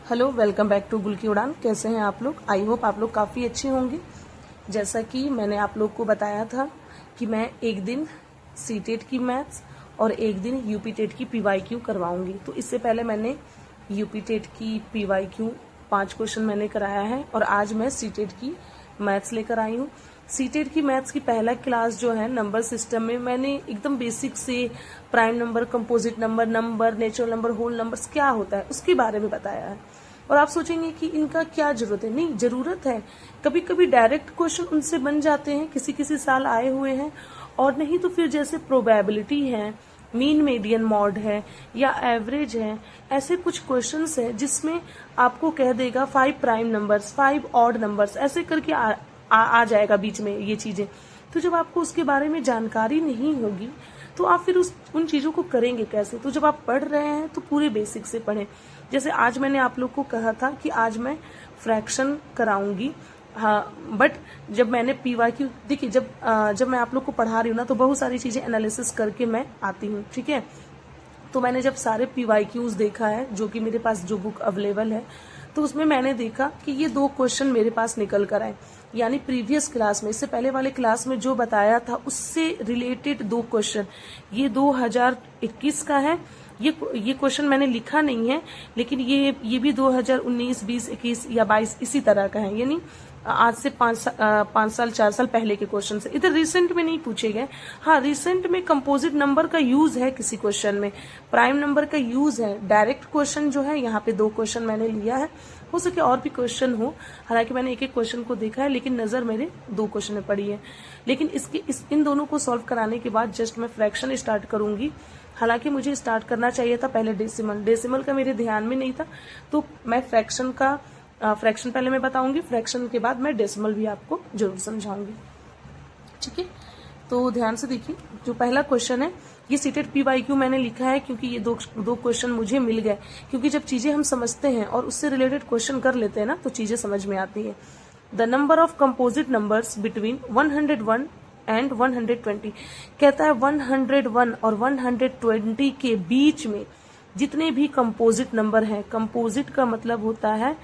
Hello, welcome back to गुल की उड़ान। कैसे हैं आप लोग? आई होप आप लोग काफ़ी अच्छे होंगे। जैसा कि मैंने आप लोग को बताया था कि मैं एक दिन सीटेट की मैथ्स और एक दिन यूपी टेट की पीवाईक्यू करवाऊंगी। तो इससे पहले मैंने यूपी टेट की पीवाईक्यू 5 क्वेश्चन मैंने कराया है और आज मैं सीटेट की मैथ्स लेकर आई हूँ। सीटेट की मैथ्स की पहला क्लास जो है नंबर सिस्टम में मैंने एकदम बेसिक से prime number, composite number, natural number, whole numbers क्या होता है उसके बारे में बताया है। और आप सोचेंगे कि इनका क्या जरूरत है? नहीं, जरूरत है। कभी कभी डायरेक्ट क्वेश्चन उनसे बन जाते हैं, किसी किसी साल आए हुए हैं, और नहीं तो फिर जैसे प्रोबेबिलिटी है, मीन मीडियन मॉड है या एवरेज है, ऐसे कुछ क्वेश्चंस है जिसमें आपको कह देगा 5 प्राइम नंबर्स, 5 ऑड नंबर्स, ऐसे करके आ जाएगा बीच में ये चीजें। तो जब आपको उसके बारे में जानकारी नहीं होगी तो आप फिर उन चीजों को करेंगे कैसे? तो जब आप पढ़ रहे हैं तो पूरे बेसिक से पढ़ें। जैसे आज मैंने आप लोग को कहा था कि आज मैं फ्रैक्शन कराऊंगी, हाँ, बट जब मैंने पीवाईक्यू देखिए, जब मैं आप लोग को पढ़ा रही हूँ ना तो बहुत सारी चीजें एनालिसिस करके मैं आती हूँ, ठीक है। तो मैंने जब सारे पीवाईक्यूज देखा है, जो कि मेरे पास जो बुक अवेलेबल है, तो उसमें मैंने देखा कि ये 2 क्वेश्चन मेरे पास निकल कर आए। यानी प्रीवियस क्लास में, इससे पहले वाले क्लास में जो बताया था उससे रिलेटेड 2 क्वेश्चन, ये 2021 का है। ये क्वेश्चन मैंने लिखा नहीं है, लेकिन ये भी 2019, 20, 21 या 22 इसी तरह का है। यानी आज से 5 साल 4 साल पहले के क्वेश्चन से, इधर रिसेंट में नहीं पूछे गए। हाँ, रिसेंट में कंपोजिट नंबर का यूज है किसी क्वेश्चन में, प्राइम नंबर का यूज है। डायरेक्ट क्वेश्चन जो है यहाँ पे 2 क्वेश्चन मैंने लिया है, हो सके और भी क्वेश्चन हो। हालांकि मैंने एक क्वेश्चन को देखा है, लेकिन नजर मेरे 2 क्वेश्चन में पड़ी है। लेकिन इन दोनों को सॉल्व कराने के बाद जस्ट मैं फ्रैक्शन स्टार्ट करूंगी। हालांकि मुझे स्टार्ट करना चाहिए था पहले डेसिमल का मेरे ध्यान में नहीं था, तो मैं फ्रैक्शन पहले मैं बताऊंगी, फ्रैक्शन के बाद मैं डेसिमल भी आपको जरूर समझाऊंगी, ठीक है। तो ध्यान से देखिए, जो पहला क्वेश्चन है ये सीटेट पीवाईक्यू मैंने लिखा है क्योंकि ये दो क्वेश्चन मुझे मिल गए। क्योंकि जब चीजें हम समझते हैं और उससे रिलेटेड क्वेश्चन कर लेते हैं ना तो चीजें समझ में आती है। The number of composite numbers between 101 and 120, कहता है 101 और 120 के बीच में जितने भी कंपोजिट नंबर हैं, कंपोजिट का मतलब होता है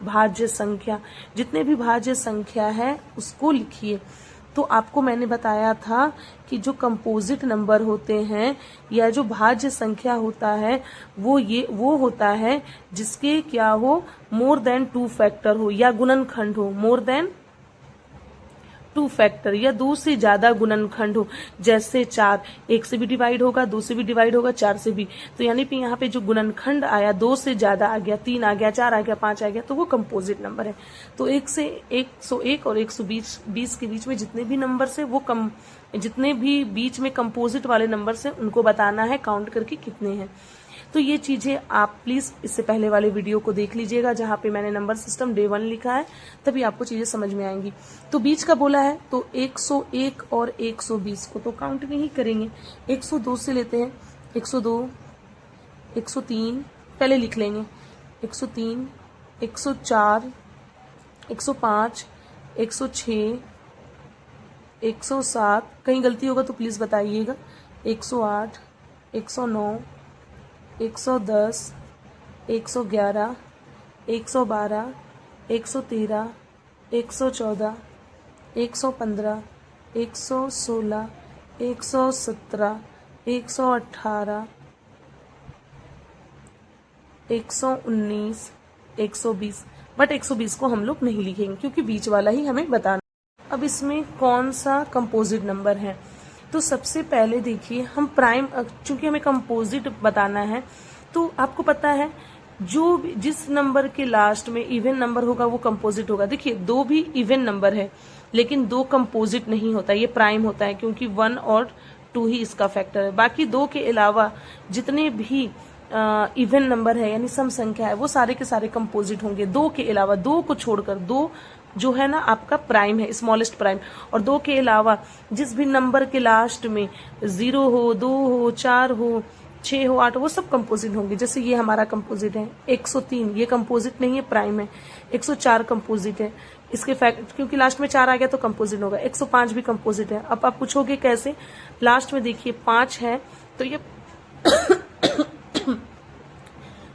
भाज्य संख्या, जितने भी भाज्य संख्या है उसको लिखिए। तो आपको मैंने बताया था कि जो कंपोजिट नंबर होते हैं या जो भाज्य संख्या होता है वो होता है जिसके क्या हो, मोर देन 2 फैक्टर हो या गुणनखंड हो, मोर देन 2 फैक्टर या 2 से ज्यादा गुणनखंड हो। जैसे 4 1 से भी डिवाइड होगा, 2 से भी डिवाइड होगा, 4 से भी। तो यानी कि यहाँ पे जो गुणनखंड आया 2 से ज्यादा आ गया, 3 आ गया, 4 आ गया, 5 आ गया, तो वो कंपोजिट नंबर है। तो 1 से 101 और 120 के बीच में जितने भी नंबर है वो जितने भी बीच में कंपोजिट वाले नंबर है उनको बताना है काउंट करके कितने हैं। तो ये चीजें आप प्लीज इससे पहले वाले वीडियो को देख लीजिएगा जहां पे मैंने नंबर सिस्टम डे 1 लिखा है, तभी आपको चीजें समझ में आएंगी। तो बीच का बोला है तो 101 और 120 को तो काउंट नहीं करेंगे, 102 से लेते हैं, 102, 103 पहले लिख लेंगे, 103, 104, 105, 106, 107, कहीं गलती होगा तो प्लीज बताइएगा, 108, 109, 110, 111, 112, 113, 114, 115, 116, 117, 118, 119, 120। बट 120 को हम लोग नहीं लिखेंगे क्योंकि बीच वाला ही हमें बताना। अब इसमें कौन सा कंपोजिट नंबर है? तो सबसे पहले देखिए, हम प्राइम, चूंकि हमें कंपोजिट बताना है तो आपको पता है जिस नंबर के लास्ट में इवन नंबर होगा वो कंपोजिट होगा। देखिए 2 भी इवन नंबर है लेकिन 2 कंपोजिट नहीं होता, ये प्राइम होता है क्योंकि 1 और 2 ही इसका फैक्टर है। बाकी 2 के अलावा जितने भी इवन नंबर है यानी सम संख्या है वो सारे के सारे कंपोजिट होंगे। 2 के अलावा, 2 को छोड़कर, 2 जो है ना आपका प्राइम है, स्मॉलेस्ट प्राइम। और 2 के अलावा जिस भी नंबर के लास्ट में 0 हो, 2 हो, 4 हो, 6 हो, 8 हो, वो सब कंपोजिट होंगे। जैसे ये हमारा कंपोजिट है 103, ये कंपोजिट नहीं है, प्राइम है। 104 कंपोजिट है, इसके फैक्ट क्योंकि लास्ट में 4 आ गया तो कंपोजिट होगा। 105 भी कंपोजिट है। अब आप पूछोगे कैसे? लास्ट में देखिए 5 है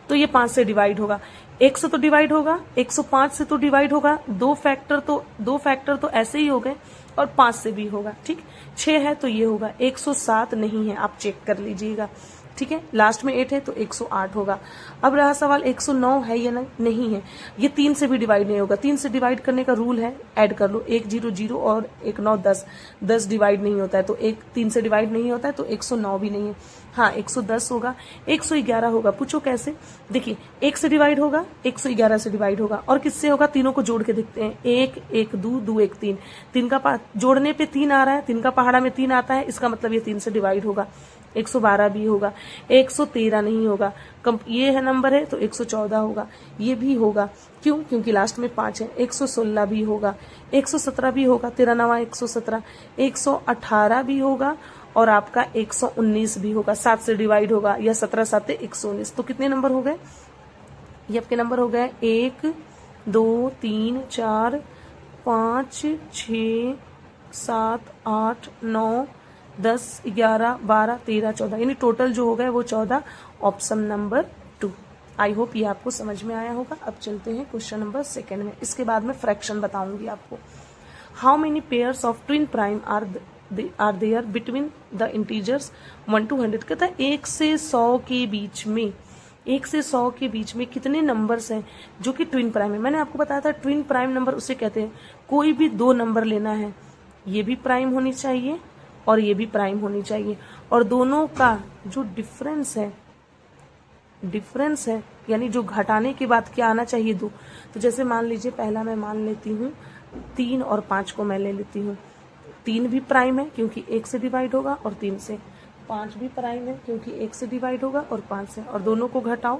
तो तो ये 5 से डिवाइड होगा, 1 से तो डिवाइड होगा, 105 से तो डिवाइड होगा, दो फैक्टर तो ऐसे ही हो गए, और 5 से भी होगा। ठीक, 6 है तो ये होगा, 107 नहीं है, आप चेक कर लीजिएगा। ठीक है, लास्ट में 8 है तो 108 होगा। अब रहा सवाल 109 है या नहीं है। ये 3 से भी डिवाइड नहीं होगा, 3 से डिवाइड करने का रूल है, ऐड कर लो, 1 0 0 और 1 9 10, 10 डिवाइड नहीं होता है तो 3 से डिवाइड नहीं होता है तो 109 भी नहीं है। हाँ, 110 होगा, 111 होगा। पूछो कैसे? देखिए, 1 से डिवाइड होगा, 111 से डिवाइड होगा, और किससे होगा? तीनों को जोड़ के देखते हैं, 1 1 2 2 1 3, 3 का जोड़ने पे 3 आ रहा है, 3 का पहाड़ा में 3 आता है, इसका मतलब ये 3 से डिवाइड होगा। 112 भी होगा, 113 नहीं होगा, ये है नंबर है तो 114 होगा, ये भी होगा। क्यों? क्योंकि लास्ट में 5 है। 116 भी होगा, 117 भी होगा, 13 9 117, 118 भी होगा, और आपका 119 भी होगा। 7 से डिवाइड होगा, या 17 7 119। तो कितने नंबर हो गए? ये आपके नंबर हो गए 1 2 3 4 5 6 7 8 9 10 11 12 13 14, यानी टोटल जो हो गए वो 14, ऑप्शन नंबर 2। आई होप ये आपको समझ में आया होगा। अब चलते हैं क्वेश्चन नंबर 2 में। इसके बाद में फ्रैक्शन बताऊंगी आपको। How many pairs of twin prime are there between the integers 1 to 100। कहता है 1 से 100 के बीच में, 1 से 100 के बीच में कितने नंबर्स हैं जो कि ट्विन प्राइम है। मैंने आपको बताया था ट्विन प्राइम नंबर उसे कहते हैं, कोई भी 2 नंबर लेना है, ये भी प्राइम होनी चाहिए और ये भी प्राइम होनी चाहिए, और दोनों का जो डिफरेंस है यानी जो घटाने के बाद क्या आना चाहिए 2। तो जैसे मान लीजिए, पहला मैं मान लेती हूँ 3 और 5 को मैं ले लेती हूँ। 3 भी प्राइम है क्योंकि 1 से डिवाइड होगा और 3 से। 5 भी प्राइम है क्योंकि 1 से डिवाइड होगा और 5 से, और दोनों को घटाओ,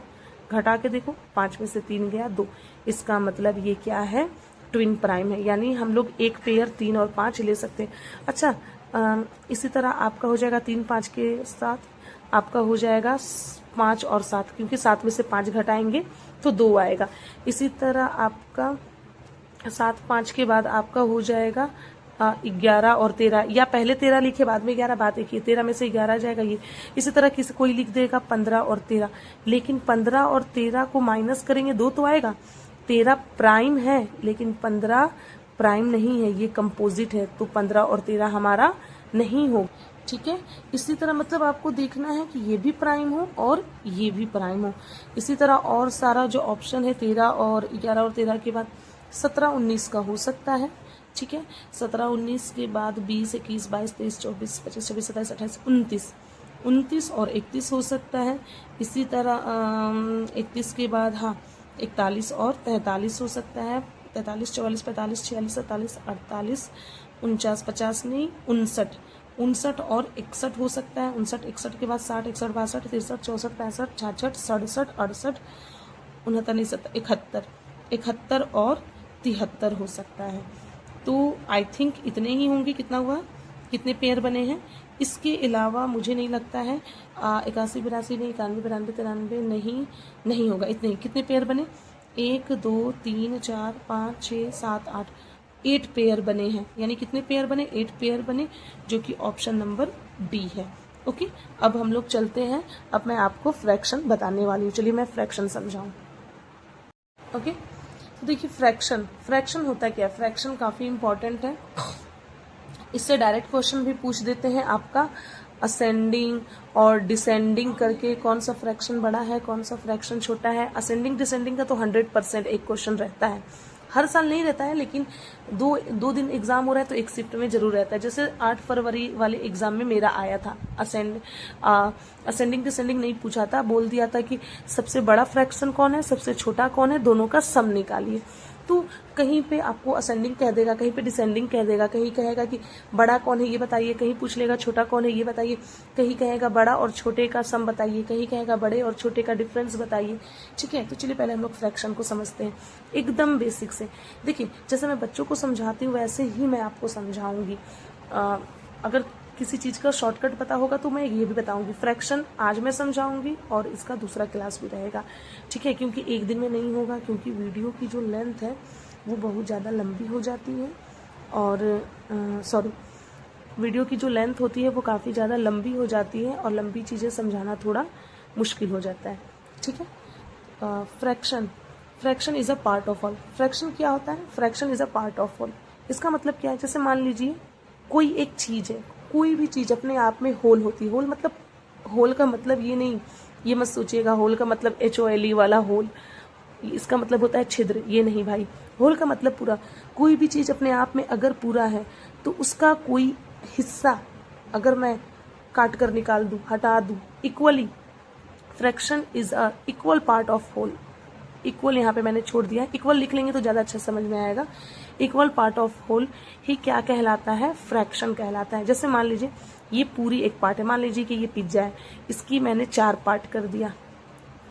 घटा के देखो, 5 में से 3 गया 2। इसका मतलब ये क्या है? ट्विन प्राइम है, यानी हम लोग एक पेयर 3 और 5 ले सकते हैं। अच्छा, इसी तरह आपका हो जाएगा 3 5 के साथ, आपका हो जाएगा 5 और 7, क्योंकि 7 में से 5 घटाएंगे तो 2 आएगा। इसी तरह आपका 7 5 के बाद आपका हो जाएगा 11 और 13, या पहले 13 लिखे बाद में 11, बात एक ही, 13 में से 11 जाएगा ये। इसी तरह किसी कोई लिख देगा 15 और 13, लेकिन 15 और 13 को माइनस करेंगे 2 तो आएगा। 13 प्राइम है लेकिन 15 प्राइम नहीं है, ये कंपोजिट है, तो 15 और 13 हमारा नहीं हो। ठीक है, इसी तरह मतलब आपको देखना है कि ये भी प्राइम हो और ये भी प्राइम हो। इसी तरह और सारा जो ऑप्शन है 13 और 11 और 13 के बाद 17 19 का हो सकता है। ठीक है, 17 19 के बाद 20 21 22 23 24 25 26 27 28 29, 29 और 31 हो सकता है। इसी तरह 31 के बाद 41 और 43 हो सकता है। 43 44 45 46 47 48 49 50 नहीं 59, 59 और 61 हो सकता है। 59 61 के बाद 60 61 62 63 64 65 66 67 68 69 71 71 और 73 हो सकता है। तो आई थिंक इतने ही होंगे। कितना हुआ, कितने पेयर बने हैं? इसके अलावा मुझे नहीं लगता है 81 82 नहीं 91 92 93 नहीं होगा। इतने ही। कितने पेयर बने? 1 2 3 4 5 6 7 8 8 पेयर बने हैं। यानी कितने पेयर बने? 8 पेयर बने, जो कि ऑप्शन नंबर डी है। ओके, अब हम लोग चलते हैं। अब मैं आपको फ्रैक्शन बताने वाली हूँ। चलिए मैं फ्रैक्शन समझाऊं। ओके, तो देखिए फ्रैक्शन होता क्या है? फ्रैक्शन काफी इंपॉर्टेंट है। इससे डायरेक्ट क्वेश्चन भी पूछ देते हैं आपका, असेंडिंग और डिसेंडिंग करके कौन सा फ्रैक्शन बड़ा है, कौन सा फ्रैक्शन छोटा है। असेंडिंग डिसेंडिंग का तो 100% एक क्वेश्चन रहता है। हर साल नहीं रहता है, लेकिन दो दिन एग्जाम हो रहा है तो एक शिफ्ट में जरूर रहता है। जैसे 8 फरवरी वाले एग्जाम में मेरा आया था असेंडिंग डिसेंडिंग नहीं पूछा था, बोल दिया था कि सबसे बड़ा फ्रैक्शन कौन है, सबसे छोटा कौन है, दोनों का सम निकालिए। तो कहीं पे आपको असेंडिंग कह देगा, कहीं पे डिसेंडिंग कह देगा, कहीं कहेगा कि बड़ा कौन है ये बताइए, कहीं पूछ लेगा छोटा कौन है ये बताइए, कहीं कहेगा बड़ा और छोटे का सम बताइए, कहीं कहेगा बड़े और छोटे का डिफरेंस बताइए। ठीक है, तो चलिए पहले हम लोग फ्रैक्शन को समझते हैं एकदम बेसिक से। देखिए, जैसे मैं बच्चों को समझाती हूँ वैसे ही मैं आपको समझाऊंगी। अगर किसी चीज का शॉर्टकट पता होगा तो मैं ये भी बताऊंगी। फ्रैक्शन आज मैं समझाऊंगी और इसका दूसरा क्लास भी रहेगा। ठीक है, क्योंकि एक दिन में नहीं होगा, क्योंकि वीडियो की जो लेंथ है वो बहुत ज़्यादा लंबी हो जाती है, और वीडियो की जो लेंथ होती है वो काफ़ी ज़्यादा लंबी हो जाती है, और लंबी चीज़ें समझाना थोड़ा मुश्किल हो जाता है। ठीक है, fraction, fraction is a part of whole. Fraction क्या होता है? Fraction is a part of whole. इसका मतलब क्या है? जैसे मान लीजिए कोई एक चीज है, कोई भी चीज अपने आप में होल होती है। होल मतलब, होल का मतलब ये नहीं, ये मत सोचिएगा होल का मतलब HOLE वाला होल, इसका मतलब होता है छिद्र, ये नहीं भाई। होल का मतलब पूरा। कोई भी चीज अपने आप में अगर पूरा है तो उसका कोई हिस्सा अगर मैं काट कर निकाल दूं, हटा दूं, equally, fraction is a equal part of whole. Equal यहाँ पे मैंने छोड़ दिया है, इक्वल लिख लेंगे तो ज्यादा अच्छा समझ में आएगा। इक्वल पार्ट ऑफ होल ही क्या कहलाता है? फ्रैक्शन कहलाता है। जैसे मान लीजिए ये पूरी एक पार्ट है, मान लीजिए कि ये पिज्जा है, इसकी मैंने 4 पार्ट कर दिया,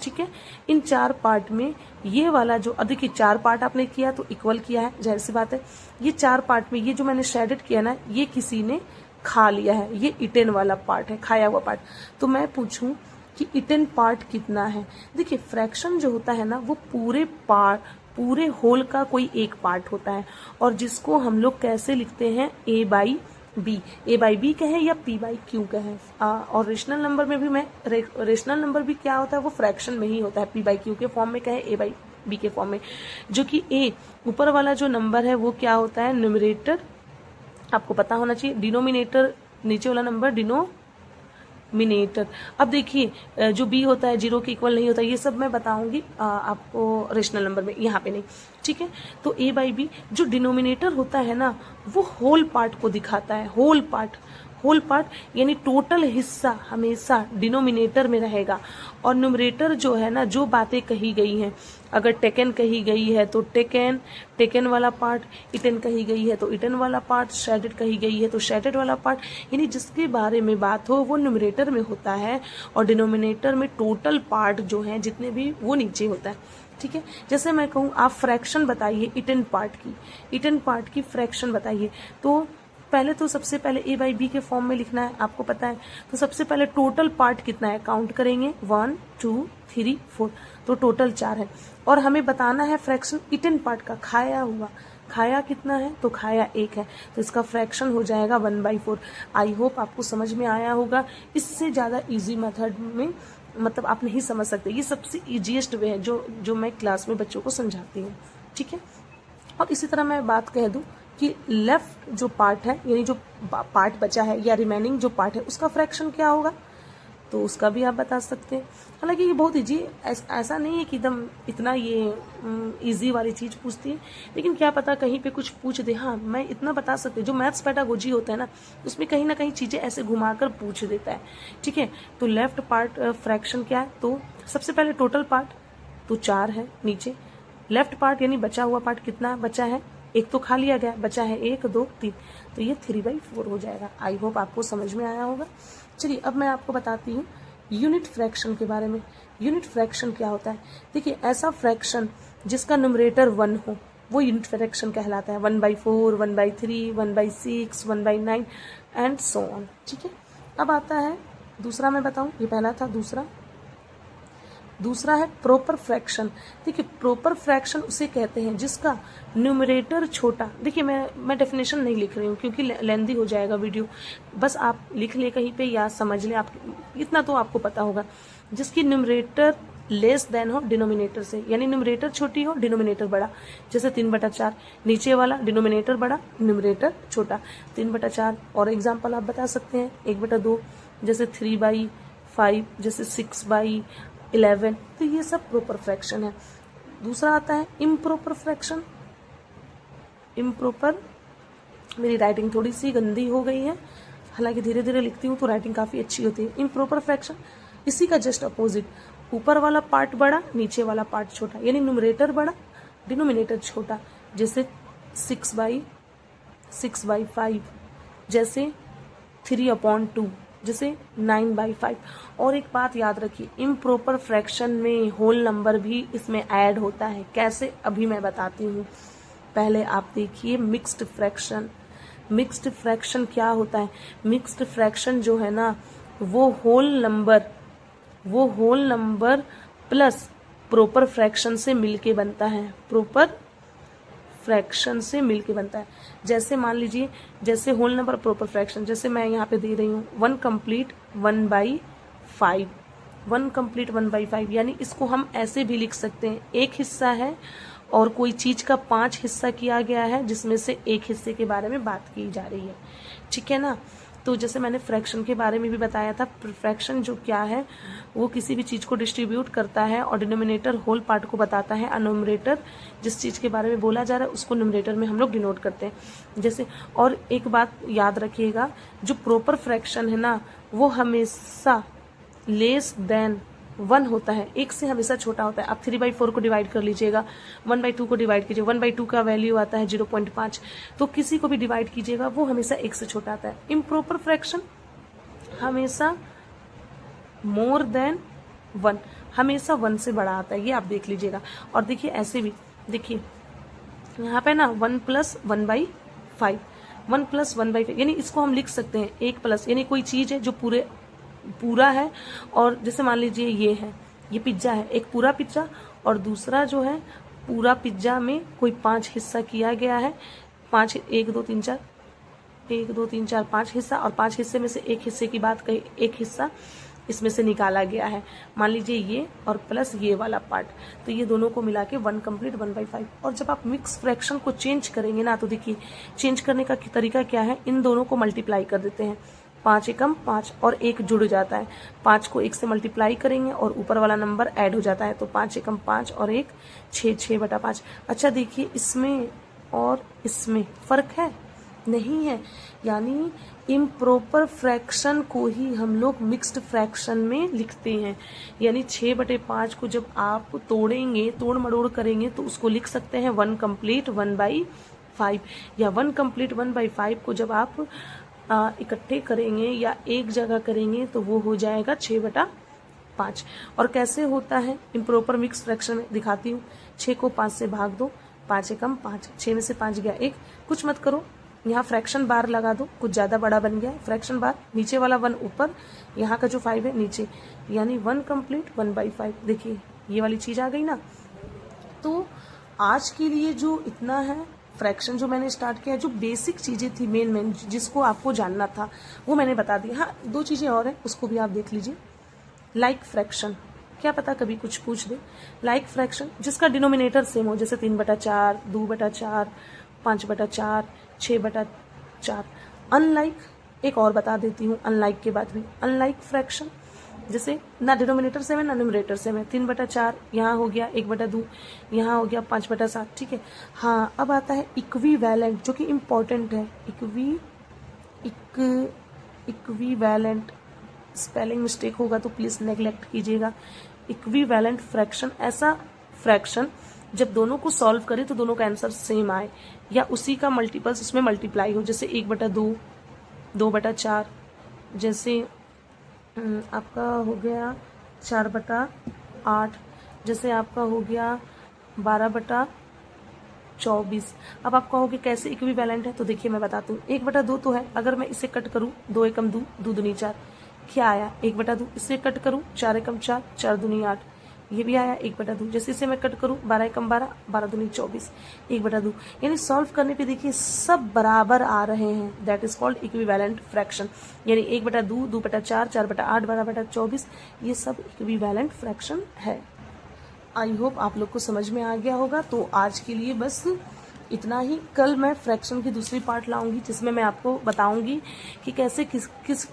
ठीक है। इन 4 पार्ट में ये वाला जो, देखिए 4 पार्ट आपने किया तो इक्वल किया है, जाहिर सी बात है। ये 4 पार्ट में ये जो मैंने शेडेड किया ना, ये किसी ने खा लिया है, ये इटेन वाला पार्ट है, खाया हुआ पार्ट। तो मैं पूछूं कि इटेन पार्ट कितना है? देखिए फ्रैक्शन जो होता है ना, वो पूरे पार्ट, पूरे होल का कोई एक पार्ट होता है, और जिसको हम लोग कैसे लिखते हैं? A/B। A/B कहें या P/Q कहें, और रेशनल नंबर में भी मैं, रेशनल नंबर भी क्या होता है? वो फ्रैक्शन में ही होता है, P/Q के फॉर्म में कहें, A/B के फॉर्म में। जो कि A ऊपर वाला जो नंबर है वो क्या होता है? न्यूमरेटर, आपको पता होना चाहिए। डिनोमिनेटर नीचे वाला नंबर डिनोमिनेटर। अब देखिए जो B होता है 0 के इक्वल नहीं होता, ये सब मैं बताऊंगी आपको रेशनल नंबर में, यहाँ पे नहीं, ठीक है। तो A/B जो डिनोमिनेटर होता है ना, वो होल पार्ट को दिखाता है। होल पार्ट, होल पार्ट यानी टोटल हिस्सा हमेशा डिनोमिनेटर में रहेगा, और न्यूमरेटर जो है ना, जो बातें कही गई हैं, अगर टेकन कही गई है तो टेकन, टेकन वाला पार्ट, इटन कही गई है तो इटन वाला पार्ट, शेडेड कही गई है तो शेडेड वाला पार्ट, यानी जिसके बारे में बात हो वो न्यूमरेटर में होता है, और डिनोमिनेटर में टोटल पार्ट जो है जितने भी, वो नीचे होता है, ठीक है। जैसे मैं कहूँ आप फ्रैक्शन बताइए इटन पार्ट की, इटन पार्ट की फ्रैक्शन बताइए, तो पहले तो सबसे पहले A/B के फॉर्म में लिखना है, आपको पता है। तो सबसे पहले टोटल पार्ट कितना है काउंट करेंगे, 1 2 3 4, तो टोटल 4 है। और हमें बताना है फ्रैक्शन इटन पार्ट का, खाया हुआ, खाया कितना है? तो खाया 1 है, तो इसका फ्रैक्शन हो जाएगा 1/4। आई होप आपको समझ में आया होगा। इससे ज़्यादा इजी मेथड में मतलब आप नहीं समझ सकते, ये सबसे ईजीएस्ट वे है जो मैं क्लास में बच्चों को समझाती हूँ, ठीक है। और इसी तरह मैं बात कह दूं कि लेफ्ट जो पार्ट है, यानी जो पार्ट बचा है या रिमेनिंग जो पार्ट है, उसका फ्रैक्शन क्या होगा? तो उसका भी आप बता सकते हैं। हालांकि ये बहुत इजी, ऐसा नहीं है कि एकदम इतना ये इजी वाली चीज पूछती है, लेकिन क्या पता कहीं पे कुछ पूछ दे। हाँ, मैं इतना बता सकती हूँ, जो मैथ्स पेडागोजी होता है ना, उसमें कहीं ना कहीं चीजें ऐसे घुमाकर पूछ देता है, ठीक है। तो लेफ्ट पार्ट फ्रैक्शन क्या है? तो सबसे पहले टोटल पार्ट तो 4 है नीचे, लेफ्ट पार्ट यानी बचा हुआ पार्ट कितना बचा है? 1 तो खा लिया गया, बचा है 1 2 3, तो ये 3/4 हो जाएगा। आई होप आपको समझ में आया होगा। चलिए अब मैं आपको बताती हूँ यूनिट फ्रैक्शन के बारे में। यूनिट फ्रैक्शन क्या होता है? देखिए ऐसा फ्रैक्शन जिसका न्यूमरेटर 1 हो, वो यूनिट फ्रैक्शन कहलाता है। 1/4, 1/3, 1/6, 1/9 एंड सो ऑन, ठीक है। अब आता है दूसरा, मैं बताऊं, ये पहला था, दूसरा है प्रॉपर फ्रैक्शन। देखिए प्रॉपर फ्रैक्शन उसे कहते हैं जिसका न्यूमरेटर छोटा, देखिए मैं डेफिनेशन नहीं लिख रही हूँ क्योंकि लेंदी हो जाएगा वीडियो, बस आप लिख ले कहीं पे या समझ ले, आप इतना तो आपको पता होगा। जिसकी न्यूमरेटर लेस देन हो डिनोमिनेटर से, यानी न्यूमरेटर छोटी हो डिनोमिनेटर बड़ा। जैसे 3/4 नीचे वाला डिनोमिनेटर बड़ा, न्यूमरेटर छोटा, 3/4। और एग्जाम्पल आप बता सकते हैं 1/2, जैसे 3/5, जैसे 6/11। तो ये सब प्रॉपर फ्रैक्शन है। दूसरा आता है इम्प्रॉपर फ्रैक्शन। इम्प्रॉपर, मेरी राइटिंग थोड़ी सी गंदी हो गई है, हालांकि धीरे धीरे लिखती हूँ तो राइटिंग काफी अच्छी होती है। इम्प्रॉपर फ्रैक्शन इसी का जस्ट अपोजिट, ऊपर वाला पार्ट बड़ा, नीचे वाला पार्ट छोटा, यानी न्यूमरेटर बड़ा डिनोमिनेटर छोटा। जैसे 6/5, जैसे 3/2, जैसे 9/5। और एक बात याद रखिए, इम्प्रॉपर फ्रैक्शन में होल नंबर भी इसमें ऐड होता है। कैसे? अभी मैं बताती हूँ। पहले आप देखिए मिक्स्ड फ्रैक्शन। मिक्स्ड फ्रैक्शन क्या होता है? मिक्स्ड फ्रैक्शन जो है ना, वो whole number plus proper fraction से मिलके बनता है। प्रॉपर फ्रैक्शन से मिलके बनता है। जैसे मान लीजिए, जैसे होल नंबर प्रॉपर फ्रैक्शन, जैसे मैं यहाँ पे दे रही हूँ 1 कंप्लीट 1/5, 1 कंप्लीट 1/5, यानी इसको हम ऐसे भी लिख सकते हैं, एक हिस्सा है और कोई चीज का 5 हिस्सा किया गया है जिसमें से एक हिस्से के बारे में बात की जा रही है, ठीक है ना। तो जैसे मैंने फ्रैक्शन के बारे में भी बताया था, फ्रैक्शन जो क्या है वो किसी भी चीज को डिस्ट्रीब्यूट करता है और डिनोमिनेटर होल पार्ट को बताता है, और न्यूमरेटर जिस चीज के बारे में बोला जा रहा है उसको न्यूमरेटर में हम लोग डिनोट करते हैं। जैसे और एक बात याद रखिएगा, जो प्रॉपर फ्रैक्शन है ना वो हमेशा लेस देन 1 होता है, एक से हमेशा छोटा होता है। आप 3/4 को डिवाइड कर लीजिएगा, 1/2 को डिवाइड कीजिए, 1/2 का वैल्यू आता है 0.5, तो किसी को भी डिवाइड कीजिएगा वो हमेशा एक से छोटा आता है। इम्प्रॉपर फ्रैक्शन हमेशा मोर देन 1, हमेशा 1 से बड़ा आता है, ये आप देख लीजिएगा। और देखिए ऐसे भी, देखिए यहाँ पे ना 1 + 1/5, 1 + 1/5, यानी इसको हम लिख सकते हैं 1 प्लस, यानी कोई चीज है जो पूरा है, और जैसे मान लीजिए ये पिज्जा है, एक पूरा पिज्जा, और दूसरा जो है पूरा पिज्जा में कोई 5 हिस्सा किया गया है, 5 1 2 3 4 5 हिस्सा, और 5 हिस्से में से एक हिस्से की बात कही, एक हिस्सा इसमें से निकाला गया है, मान लीजिए ये और प्लस ये वाला पार्ट, तो ये दोनों को मिला के 1 कंप्लीट 1/5। और जब आप मिक्स फ्रैक्शन को चेंज करेंगे ना, तो देखिए चेंज करने का तरीका क्या है, इन दोनों को मल्टीप्लाई कर देते हैं, 5 एकम 5 और 1 जुड़ जाता है, 5 को 1 से मल्टीप्लाई करेंगे और ऊपर वाला नंबर ऐड हो जाता है, तो 5 एकम 5 और 1 6, 6/5। अच्छा देखिए इसमें और इसमें फर्क है, नहीं है, यानी इम्प्रॉपर फ्रैक्शन को ही हम लोग मिक्स्ड फ्रैक्शन में लिखते हैं। यानी 6/5 को जब आप तोड़ेंगे, तोड़ मड़ोड़ करेंगे, तो उसको लिख सकते हैं 1 कंप्लीट 1/5, या 1 कंप्लीट 1/5 को जब आप इकट्ठे करेंगे या एक जगह करेंगे तो वो हो जाएगा 6/5। और कैसे होता है इम्प्रॉपर मिक्स फ्रैक्शन में, दिखाती हूँ। 6 को 5 से भाग दो, 5 एकम 5, 6 में से 5 गया 1, कुछ मत करो, यहाँ फ्रैक्शन बार लगा दो, कुछ ज़्यादा बड़ा बन गया फ्रैक्शन बार, नीचे वाला 1 ऊपर, यहाँ का जो 5 है नीचे, यानी 1 कंप्लीट 1/5। देखिए ये वाली चीज़ आ गई ना। तो आज के लिए जो इतना है फ्रैक्शन जो मैंने स्टार्ट किया, जो बेसिक चीज़ें थी मेन जिसको आपको जानना था वो मैंने बता दिया। हाँ 2 चीज़ें और हैं, उसको भी आप देख लीजिए। लाइक फ्रैक्शन, क्या पता कभी कुछ पूछ दे। लाइक फ्रैक्शन जिसका डिनोमिनेटर सेम हो, जैसे 3/4, 2/4, 5/4, 6/4। अनलाइक, एक और बता देती हूँ अनलाइक के बाद भी, अनलाइक फ्रैक्शन जैसे ना डिनोमिनेटर सेम है ना न्यूमरेटर सेम है, 3/4 यहाँ हो गया 1/2, यहाँ हो गया 5/7, ठीक है। हाँ अब आता है इक्विवेलेंट, जो कि इम्पोर्टेंट है। इक्विवेलेंट, स्पेलिंग मिस्टेक होगा तो प्लीज नेग्लेक्ट कीजिएगा। इक्विवेलेंट फ्रैक्शन, ऐसा फ्रैक्शन जब दोनों को सॉल्व करें तो दोनों का आंसर सेम आए, या उसी का मल्टीपल्स उसमें मल्टीप्लाई हो, जैसे 1/2, 2/4, जैसे आपका हो गया 4/8, जैसे आपका हो गया 12/24। अब आपका हो गया कैसे इक्विवेलेंट है, तो देखिए मैं बताती हूँ। 1/2 तो है, अगर मैं इसे कट करूँ, 2 एकम 2, 2 दूनी 4, क्या आया 1/2। इससे कट करूँ 4 एकम 4, 4 दूनी 8, ये भी आया 1/2। जैसे इसे मैं कट करूँ 12 एकम 12, 12 दूनी 24, 1/2। यानी सॉल्व करने पे देखिए सब बराबर आ रहे हैं, that is called equivalent fraction. यानी 1/2, 2/4, 4/8, 12/24, ये सब इक्विवेलेंट फ्रैक्शन है। आई होप आप लोग को समझ में आ गया होगा। तो आज के लिए बस इतना ही। कल मैं फ्रैक्शन की दूसरी पार्ट लाऊंगी जिसमें मैं आपको बताऊंगी कि कैसे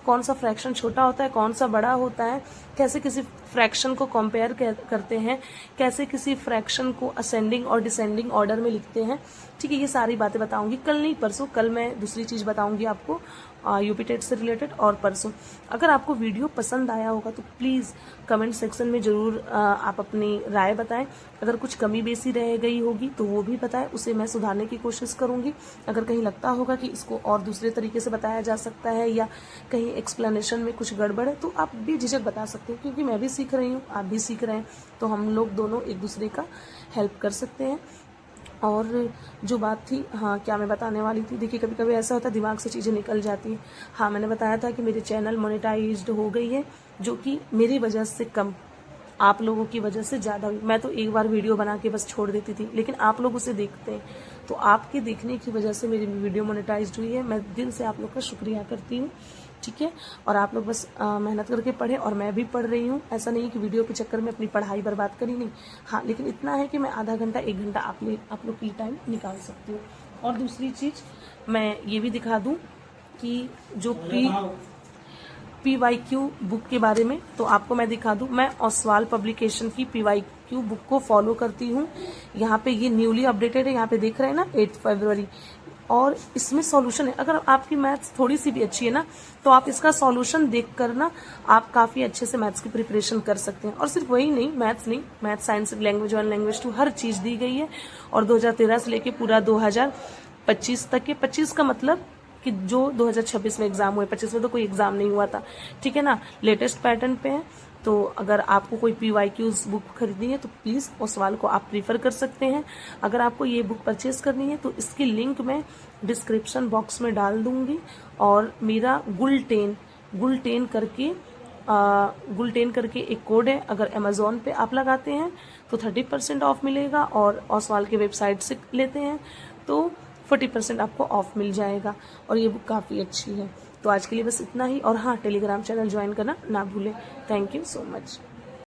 कौन सा फ्रैक्शन छोटा होता है, कौन सा बड़ा होता है, कैसे किसी फ्रैक्शन को कंपेयर करते हैं, कैसे किसी फ्रैक्शन को असेंडिंग और डिसेंडिंग ऑर्डर में लिखते हैं, ठीक है। ये सारी बातें बताऊंगी कल, नहीं परसों। कल मैं दूसरी चीज़ बताऊंगी आपको यूपी टेट से रिलेटेड, और परसों। अगर आपको वीडियो पसंद आया होगा तो प्लीज़ कमेंट सेक्शन में ज़रूर आप अपनी राय बताएं। अगर कुछ कमी बेसी रह गई होगी तो वो भी बताएं, उसे मैं सुधारने की कोशिश करूंगी। अगर कहीं लगता होगा कि इसको और दूसरे तरीके से बताया जा सकता है या कहीं एक्सप्लेनेशन में कुछ गड़बड़ है, तो आप भी झिझक बता सकते हैं, क्योंकि मैं भी सीख रही हूँ, आप भी सीख रहे हैं, तो हम लोग दोनों एक दूसरे का हेल्प कर सकते हैं। और जो बात थी, हाँ क्या मैं बताने वाली थी, देखिए कभी कभी ऐसा होता है दिमाग से चीज़ें निकल जाती हैं। हाँ मैंने बताया था कि मेरे चैनल मोनेटाइज्ड हो गई है, जो कि मेरी वजह से कम, आप लोगों की वजह से ज़्यादा हुई। मैं तो एक बार वीडियो बना के बस छोड़ देती थी, लेकिन आप लोग उसे देखते हैं, तो आपके देखने की वजह से मेरी वीडियो मोनेटाइज्ड हुई है। मैं दिल से आप लोग का शुक्रिया करती हूँ। ठीक है। और आप लोग बस मेहनत करके पढ़ें, और मैं भी पढ़ रही हूँ। ऐसा नहीं है कि वीडियो के चक्कर में अपनी पढ़ाई बर्बाद करी, नहीं। हाँ, लेकिन इतना है कि मैं आधा घंटा 1 घंटा आप लोग की टाइम निकाल सकती हूँ। और दूसरी चीज़ मैं ये भी दिखा दूँ कि जो PYQ बुक के बारे में, तो आपको मैं दिखा दूं, मैं ओसवाल पब्लिकेशन की PYQ बुक को फॉलो करती हूँ। यहाँ पे ये न्यूली अपडेटेड है, यहाँ पे देख रहे हैं ना, 8 फरवरी। और इसमें सॉल्यूशन है। अगर आपकी मैथ्स थोड़ी सी भी अच्छी है ना, तो आप इसका सॉल्यूशन देख कर ना आप काफ़ी अच्छे से मैथ्स की प्रिपरेशन कर सकते हैं। और सिर्फ वही नहीं, मैथ्स साइंस लैंग्वेज 1 लैंग्वेज 2 हर चीज़ दी गई है। और 2013 से लेके पूरा 2025 तक के, 25 का मतलब कि जो 2026 में एग्जाम हुए, 25 में तो कोई एग्जाम नहीं हुआ था, ठीक है ना, लेटेस्ट पैटर्न पे है। तो अगर आपको कोई PYQs बुक खरीदनी है तो प्लीज़ ओसवाल को आप प्रीफर कर सकते हैं। अगर आपको ये बुक परचेज करनी है तो इसकी लिंक मैं डिस्क्रिप्शन बॉक्स में डाल दूंगी। और मेरा गुल10 करके एक कोड है, अगर अमेजोन पे आप लगाते हैं तो 30% ऑफ मिलेगा, और ओसवाल के वेबसाइट से लेते हैं तो 40% आपको ऑफ मिल जाएगा। और ये बुक काफ़ी अच्छी है। तो आज के लिए बस इतना ही। और हाँ, टेलीग्राम चैनल ज्वाइन करना ना भूलें। Thank you so much.